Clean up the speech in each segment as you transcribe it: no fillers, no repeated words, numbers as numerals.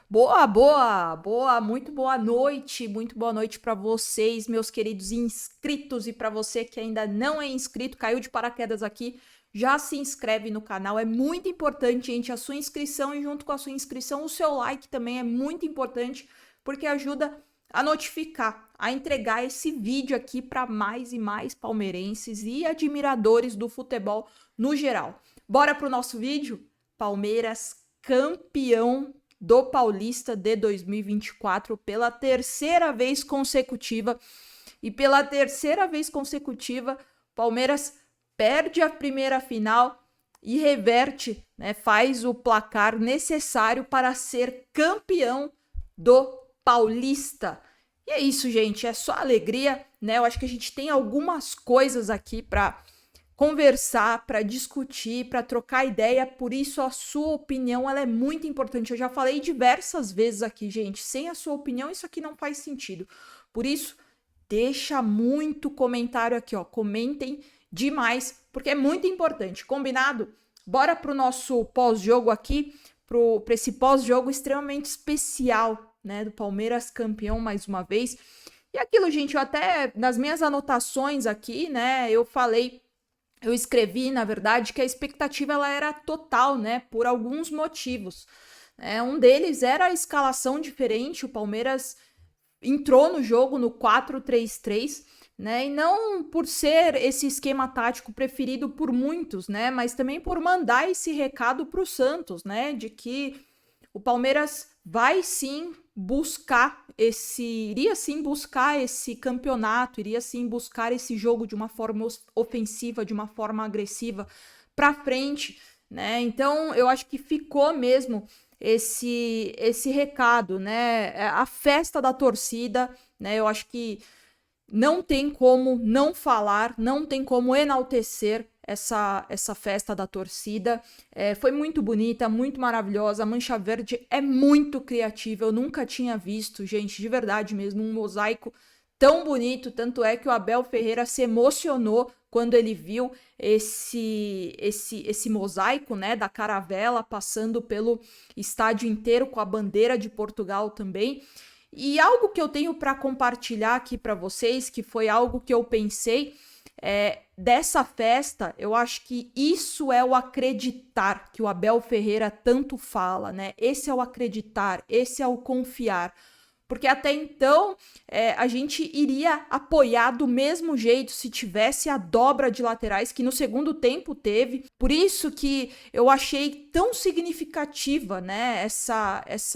Muito boa noite para vocês, meus queridos inscritos, e para você que ainda não é inscrito, caiu de paraquedas aqui, já se inscreve no canal, é muito importante, gente, a sua inscrição, e junto com a sua inscrição, o seu like também é muito importante, porque ajuda a notificar, a entregar esse vídeo aqui para mais e mais palmeirenses e admiradores do futebol no geral. Bora pro nosso vídeo? Palmeiras campeão do Paulista de 2024 pela terceira vez consecutiva. E pela terceira vez consecutiva, Palmeiras perde a primeira final e reverte, né, faz o placar necessário para ser campeão do Paulista. E é isso, gente, é só alegria, né? Eu acho que a gente tem algumas coisas aqui para conversar, para discutir, para trocar ideia, por isso a sua opinião ela é muito importante. Eu já falei diversas vezes aqui, gente, sem a sua opinião isso aqui não faz sentido. Por isso, deixa muito comentário aqui, ó, comentem demais, porque é muito importante, combinado? Bora pro nosso pós-jogo aqui, para esse pós-jogo extremamente especial, né, do Palmeiras campeão mais uma vez. E aquilo, gente, eu até, nas minhas anotações aqui, né, eu escrevi, na verdade, que a expectativa ela era total, né, por alguns motivos. Um deles era a escalação diferente, o Palmeiras entrou no jogo no 4-3-3, né, e não por ser esse esquema tático preferido por muitos, né, mas também por mandar esse recado para o Santos, né, de que o Palmeiras vai sim iria sim buscar esse campeonato, iria sim buscar esse jogo de uma forma ofensiva, de uma forma agressiva para frente, né? Então, eu acho que ficou mesmo esse recado, né? A festa da torcida, né? Eu acho que não tem como não falar, não tem como enaltecer essa festa da torcida. Foi muito bonita, muito maravilhosa. A Mancha Verde é muito criativa. Eu nunca tinha visto, gente, de verdade mesmo, um mosaico tão bonito. Tanto é que o Abel Ferreira se emocionou quando ele viu esse mosaico, né, da caravela passando pelo estádio inteiro com a bandeira de Portugal também. E algo que eu tenho para compartilhar aqui para vocês, que foi algo que eu pensei dessa festa, eu acho que isso é o acreditar que o Abel Ferreira tanto fala, né? Esse é o acreditar, esse é o confiar. Porque até então a gente iria apoiar do mesmo jeito se tivesse a dobra de laterais que no segundo tempo teve. Por isso que eu achei tão significativa, né,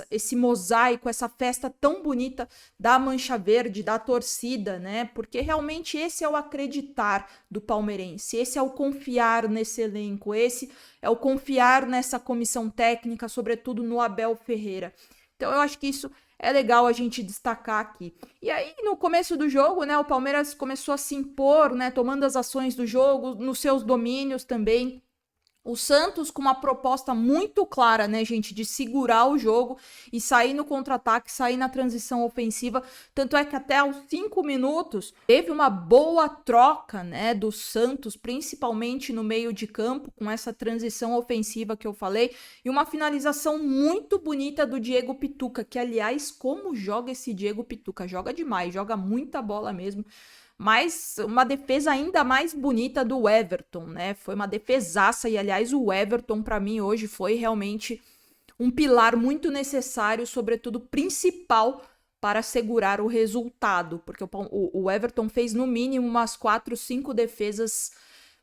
esse mosaico, essa festa tão bonita da Mancha Verde, da torcida, né? Porque realmente esse é o acreditar do palmeirense, esse é o confiar nesse elenco, esse é o confiar nessa comissão técnica, sobretudo no Abel Ferreira. Então eu acho que isso é legal a gente destacar aqui. E aí, no começo do jogo, né, o Palmeiras começou a se impor, né, tomando as ações do jogo, nos seus domínios também. O Santos com uma proposta muito clara, né, gente, de segurar o jogo e sair no contra-ataque, sair na transição ofensiva. Tanto é que até os 5 minutos teve uma boa troca, né, do Santos, principalmente no meio de campo, com essa transição ofensiva que eu falei, e uma finalização muito bonita do Diego Pituca, que aliás, como joga esse Diego Pituca? Joga demais, joga muita bola mesmo. Mas uma defesa ainda mais bonita do Everton, né? Foi uma defesaça e, aliás, o Everton, para mim, hoje foi realmente um pilar muito necessário, sobretudo principal, para segurar o resultado, porque o Everton fez no mínimo umas 4, 5 defesas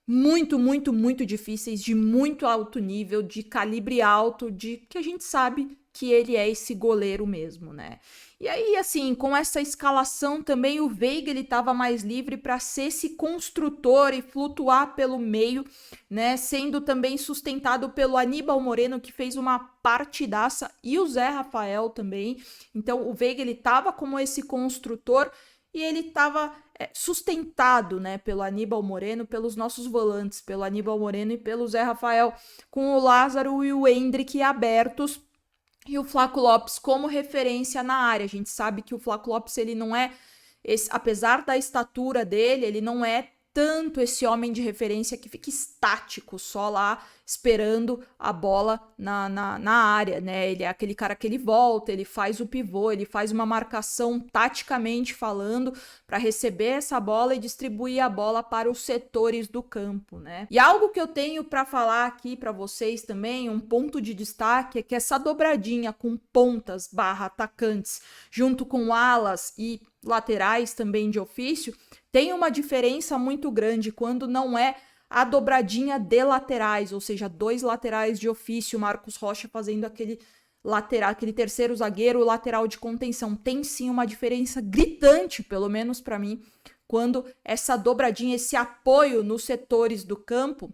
muito difíceis, de muito alto nível, de calibre alto, de que a gente sabe que ele é esse goleiro mesmo, né? E aí, assim, com essa escalação também, o Veiga, ele estava mais livre para ser esse construtor e flutuar pelo meio, né? Sendo também sustentado pelo Aníbal Moreno, que fez uma partidaça, e o Zé Rafael também. Então, o Veiga, ele estava como esse construtor e ele estava sustentado, né, pelo Aníbal Moreno, pelos nossos volantes, pelo Aníbal Moreno e pelo Zé Rafael, com o Lázaro e o Endrick abertos, e o Flaco Lopes como referência na área. A gente sabe que o Flaco Lopes, ele não é, apesar da estatura dele, ele não é tanto esse homem de referência que fica estático, só lá esperando a bola na área, né? Ele é aquele cara que ele volta, ele faz o pivô, ele faz uma marcação taticamente falando para receber essa bola e distribuir a bola para os setores do campo, né? E algo que eu tenho para falar aqui para vocês também, um ponto de destaque, é que essa dobradinha com pontas / atacantes, junto com alas e laterais também de ofício, tem uma diferença muito grande quando não é a dobradinha de laterais, ou seja, 2 laterais de ofício, Marcos Rocha fazendo aquele lateral, aquele terceiro zagueiro, lateral de contenção. Tem sim uma diferença gritante, pelo menos para mim, quando essa dobradinha, esse apoio nos setores do campo,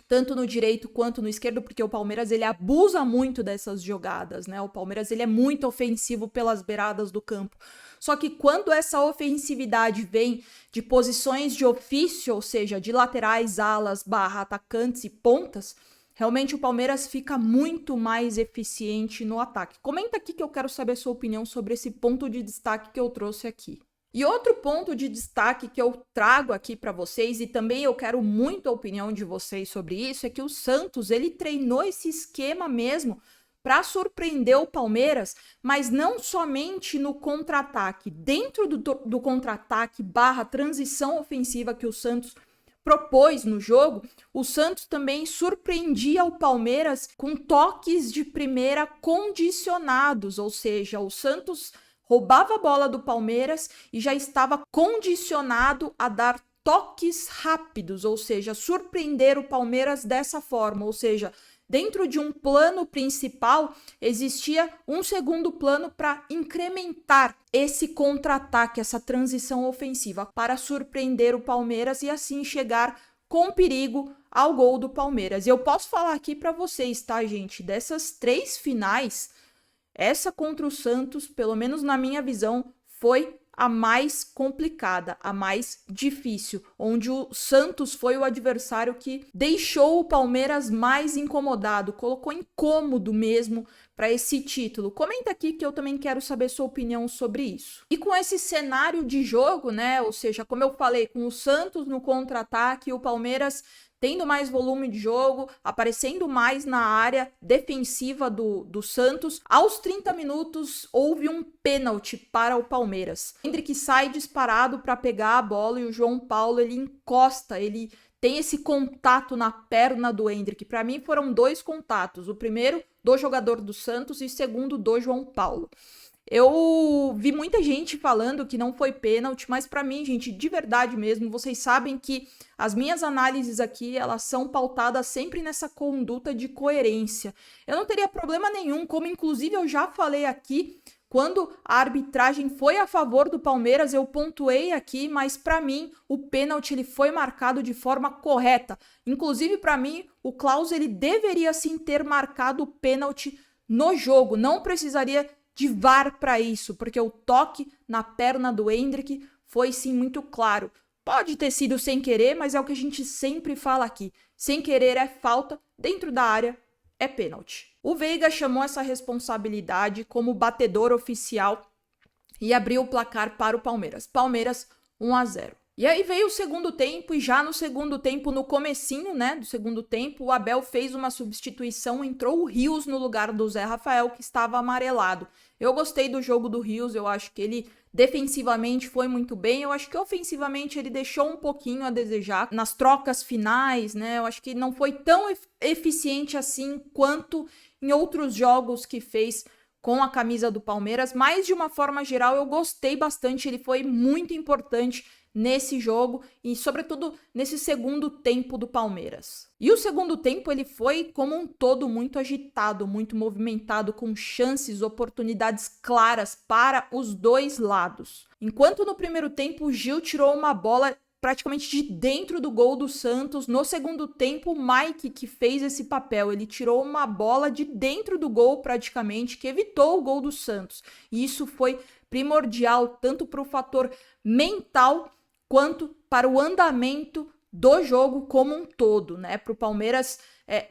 tanto no direito quanto no esquerdo, porque o Palmeiras ele abusa muito dessas jogadas, né? O Palmeiras ele é muito ofensivo pelas beiradas do campo. Só que quando essa ofensividade vem de posições de ofício, ou seja, de laterais, alas, / atacantes e pontas, realmente o Palmeiras fica muito mais eficiente no ataque. Comenta aqui que eu quero saber a sua opinião sobre esse ponto de destaque que eu trouxe aqui. E outro ponto de destaque que eu trago aqui para vocês, e também eu quero muito a opinião de vocês sobre isso, é que o Santos, ele treinou esse esquema mesmo para surpreender o Palmeiras, mas não somente no contra-ataque. Dentro do contra-ataque / transição ofensiva que o Santos propôs no jogo, o Santos também surpreendia o Palmeiras com toques de primeira condicionados, ou seja, o Santos roubava a bola do Palmeiras e já estava condicionado a dar toques rápidos, ou seja, surpreender o Palmeiras dessa forma, ou seja, dentro de um plano principal existia um segundo plano para incrementar esse contra-ataque, essa transição ofensiva, para surpreender o Palmeiras e assim chegar com perigo ao gol do Palmeiras. E eu posso falar aqui para vocês, tá, gente? Dessas 3 finais, essa contra o Santos, pelo menos na minha visão, foi a mais complicada, a mais difícil, onde o Santos foi o adversário que deixou o Palmeiras mais incomodado, colocou incômodo mesmo para esse título. Comenta aqui que eu também quero saber sua opinião sobre isso. E com esse cenário de jogo, né, ou seja, como eu falei, com o Santos no contra-ataque, o Palmeiras tendo mais volume de jogo, aparecendo mais na área defensiva do Santos. Aos 30 minutos, houve um pênalti para o Palmeiras. O Endrick sai disparado para pegar a bola e o João Paulo, ele encosta, ele tem esse contato na perna do Endrick. Para mim, foram 2 contatos. O primeiro, do jogador do Santos, e o segundo, do João Paulo. Eu vi muita gente falando que não foi pênalti, mas para mim, gente, de verdade mesmo, vocês sabem que as minhas análises aqui, elas são pautadas sempre nessa conduta de coerência. Eu não teria problema nenhum, como inclusive eu já falei aqui, quando a arbitragem foi a favor do Palmeiras, eu pontuei aqui, mas para mim o pênalti ele foi marcado de forma correta. Inclusive para mim, o Klaus ele deveria sim ter marcado o pênalti no jogo, não precisaria de VAR para isso, porque o toque na perna do Endrick foi sim muito claro. Pode ter sido sem querer, mas é o que a gente sempre fala aqui. Sem querer é falta, dentro da área é pênalti. O Veiga chamou essa responsabilidade como batedor oficial e abriu o placar para o Palmeiras. Palmeiras 1-0. E aí veio o segundo tempo, e já no segundo tempo, no comecinho, né, do segundo tempo, o Abel fez uma substituição, entrou o Rios no lugar do Zé Rafael, que estava amarelado. Eu gostei do jogo do Rios, eu acho que ele defensivamente foi muito bem, eu acho que ofensivamente ele deixou um pouquinho a desejar nas trocas finais, né, eu acho que não foi tão eficiente assim quanto em outros jogos que fez com a camisa do Palmeiras, mas de uma forma geral eu gostei bastante, ele foi muito importante nesse jogo e sobretudo nesse segundo tempo do Palmeiras. E o segundo tempo ele foi como um todo muito agitado, muito movimentado, com chances, oportunidades claras para os dois lados. Enquanto no primeiro tempo o Gil tirou uma bola praticamente de dentro do gol do Santos, no segundo tempo o Mike que fez esse papel, ele tirou uma bola de dentro do gol praticamente, que evitou o gol do Santos. E isso foi primordial tanto para o fator mental quanto para o andamento do jogo como um todo, né? Para o Palmeiras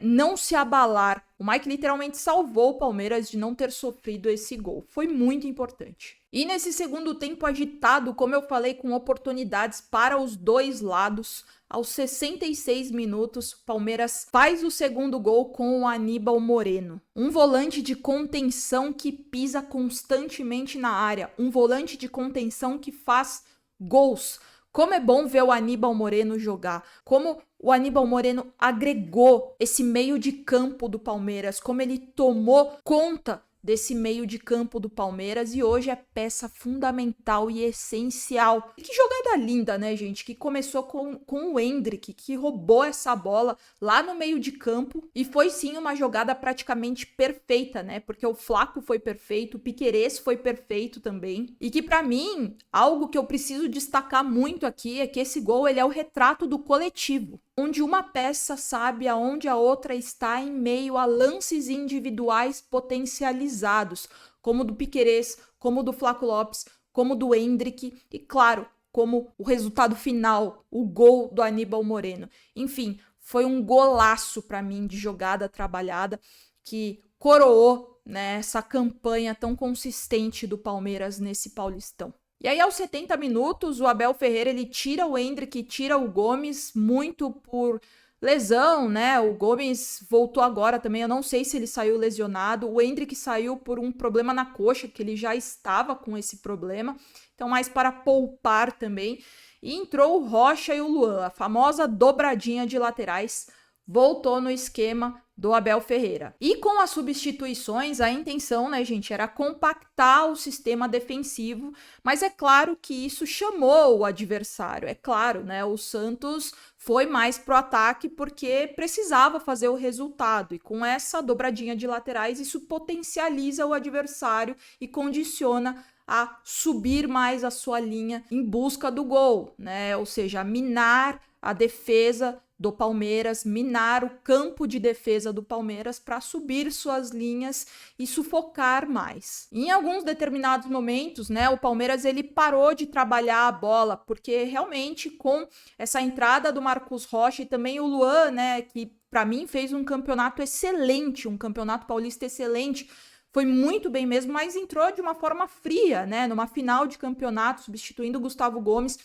não se abalar. O Mike literalmente salvou o Palmeiras de não ter sofrido esse gol. Foi muito importante. E nesse segundo tempo agitado, como eu falei, com oportunidades para os dois lados, aos 66 minutos, Palmeiras faz o segundo gol com o Aníbal Moreno. Um volante de contenção que pisa constantemente na área. Um volante de contenção que faz gols. Como é bom ver o Aníbal Moreno jogar. Como o Aníbal Moreno agregou esse meio de campo do Palmeiras. Como ele tomou conta desse meio de campo do Palmeiras e hoje é peça fundamental e essencial. E que jogada linda, né, gente? Que começou com o Endrick, que roubou essa bola lá no meio de campo e foi sim uma jogada praticamente perfeita, né? Porque o Flaco foi perfeito, o Piquerez foi perfeito também. E que pra mim, algo que eu preciso destacar muito aqui é que esse gol ele é o retrato do coletivo, onde uma peça sabe aonde a outra está em meio a lances individuais potencializados, como do Piquerez, como do Flaco Lopes, como do Endrick e, claro, como o resultado final, o gol do Aníbal Moreno. Enfim, foi um golaço para mim de jogada trabalhada que coroou, né, essa campanha tão consistente do Palmeiras nesse Paulistão. E aí, aos 70 minutos, o Abel Ferreira, ele tira o Endrick, tira o Gomes, muito por lesão, né? O Gomes voltou agora também, eu não sei se ele saiu lesionado. O Endrick saiu por um problema na coxa, que ele já estava com esse problema. Então, mais para poupar também. E entrou o Rocha e o Luan, a famosa dobradinha de laterais, voltou no esquema do Abel Ferreira. E com as substituições, a intenção, né, gente, era compactar o sistema defensivo, mas é claro que isso chamou o adversário. É claro, né, o Santos foi mais pro ataque porque precisava fazer o resultado. E com essa dobradinha de laterais, isso potencializa o adversário e condiciona a subir mais a sua linha em busca do gol, né? Ou seja, minar a defesa do Palmeiras, minar o campo de defesa do Palmeiras para subir suas linhas e sufocar mais. Em alguns determinados momentos, né, o Palmeiras ele parou de trabalhar a bola, porque realmente com essa entrada do Marcos Rocha e também o Luan, né, que para mim fez um campeonato excelente, um campeonato paulista excelente, foi muito bem mesmo, mas entrou de uma forma fria, né, numa final de campeonato, substituindo o Gustavo Gomes.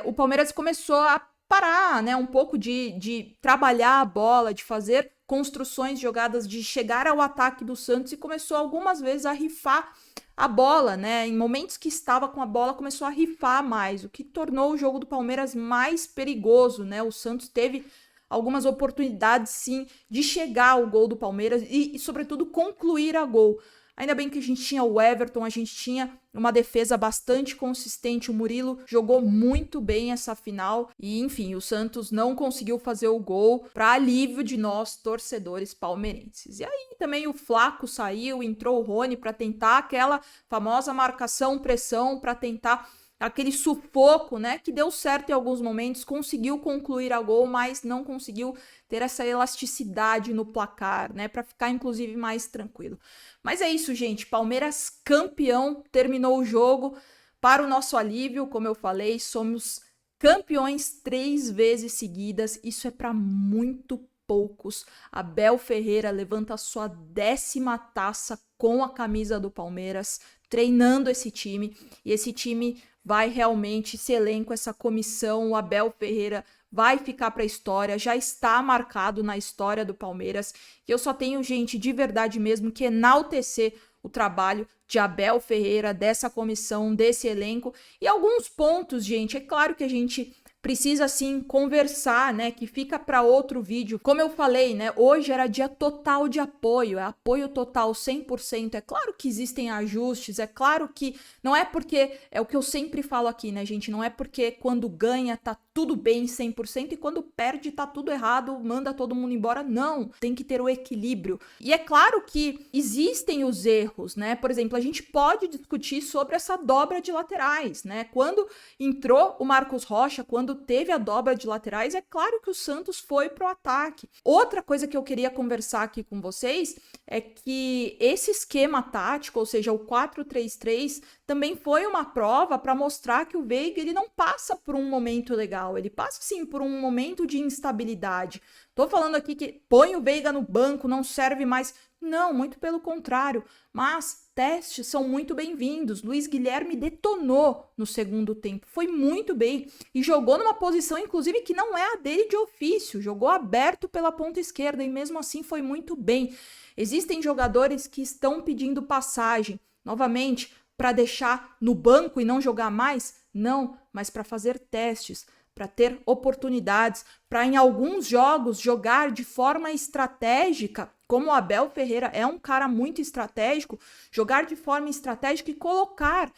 O Palmeiras começou a parar, né, um pouco de trabalhar a bola, de fazer construções, jogadas, de chegar ao ataque do Santos e começou algumas vezes a rifar a bola, né, em momentos que estava com a bola começou a rifar mais, o que tornou o jogo do Palmeiras mais perigoso, né, o Santos teve algumas oportunidades sim de chegar ao gol do Palmeiras e sobretudo concluir a gol. Ainda bem que a gente tinha o Everton, a gente tinha uma defesa bastante consistente, o Murilo jogou muito bem essa final e, enfim, o Santos não conseguiu fazer o gol para alívio de nós, torcedores palmeirenses. E aí também o Flaco saiu, entrou o Rony para tentar aquela famosa marcação-pressão, para tentar aquele sufoco, né, que deu certo em alguns momentos, conseguiu concluir a gol, mas não conseguiu ter essa elasticidade no placar, né, para ficar inclusive mais tranquilo. Mas é isso, gente, Palmeiras campeão, terminou o jogo, para o nosso alívio, como eu falei, somos campeões 3 vezes seguidas, isso é para muito poucos. Abel Ferreira levanta a sua 10ª taça com a camisa do Palmeiras, treinando esse time, e esse time vai realmente, esse elenco, essa comissão, o Abel Ferreira vai ficar para a história, já está marcado na história do Palmeiras, e eu só tenho, gente, de verdade mesmo, que enaltecer o trabalho de Abel Ferreira, dessa comissão, desse elenco, e alguns pontos, gente, é claro que a gente precisa sim conversar, né, que fica para outro vídeo. Como eu falei, né, hoje era dia total de apoio, é apoio total 100%. É claro que existem ajustes, é claro que não é porque, é o que eu sempre falo aqui, né, gente, não é porque quando ganha tá tudo bem 100% e quando perde tá tudo errado, manda todo mundo embora. Não, tem que ter o equilíbrio. E é claro que existem os erros, né? Por exemplo, a gente pode discutir sobre essa dobra de laterais, né? Quando entrou o Marcos Rocha, quando teve a dobra de laterais, é claro que o Santos foi pro ataque. Outra coisa que eu queria conversar aqui com vocês é que esse esquema tático, ou seja, o 4-3-3, também foi uma prova para mostrar que o Veiga ele não passa por um momento legal. lateral, ele passa sim por um momento de instabilidade. Tô falando aqui que põe o Veiga no banco, não serve mais. Não, muito pelo contrário. Mas testes são muito bem-vindos. Luiz Guilherme detonou no segundo tempo, foi muito bem e jogou numa posição, inclusive, que não é a dele de ofício. Jogou aberto pela ponta esquerda e mesmo assim foi muito bem. Existem jogadores que estão pedindo passagem, novamente, para deixar no banco e não jogar mais? Não, mas para fazer testes, para ter oportunidades, para em alguns jogos jogar de forma estratégica, como o Abel Ferreira é um cara muito estratégico, jogar de forma estratégica e colocar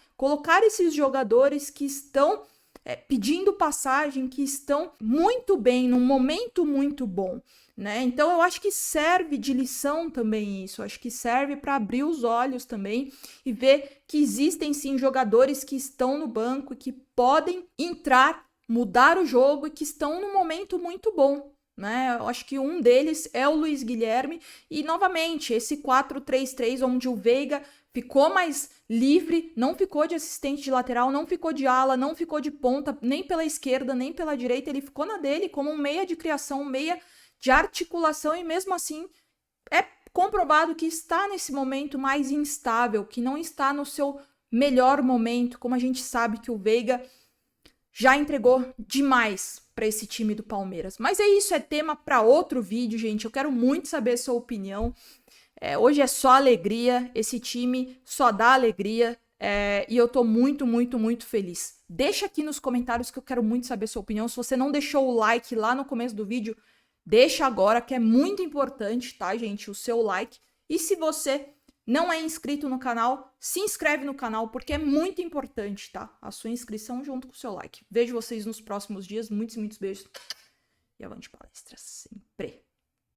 esses jogadores que estão pedindo passagem, que estão muito bem, num momento muito bom, né? Então eu acho que serve de lição também isso, acho que serve para abrir os olhos também e ver que existem sim jogadores que estão no banco e que podem entrar, mudar o jogo e que estão num momento muito bom, né? Eu acho que um deles é o Luiz Guilherme e novamente esse 4-3-3 onde o Veiga ficou mais livre, não ficou de assistente de lateral, não ficou de ala, não ficou de ponta, nem pela esquerda, nem pela direita, ele ficou na dele como um meia de criação, um meia de articulação e mesmo assim é comprovado que está nesse momento mais instável, que não está no seu melhor momento, como a gente sabe que o Veiga já entregou demais para esse time do Palmeiras. Mas é isso, é tema para outro vídeo, gente. Eu quero muito saber a sua opinião. Hoje é só alegria, esse time só dá alegria e eu tô muito, muito, muito feliz. Deixa aqui nos comentários que eu quero muito saber a sua opinião. Se você não deixou o like lá no começo do vídeo, deixa agora, que é muito importante, tá, gente? O seu like. E se você não é inscrito no canal, se inscreve no canal, porque é muito importante, tá? A sua inscrição junto com o seu like. Vejo vocês nos próximos dias. Muitos, muitos beijos. E avante palestra sempre.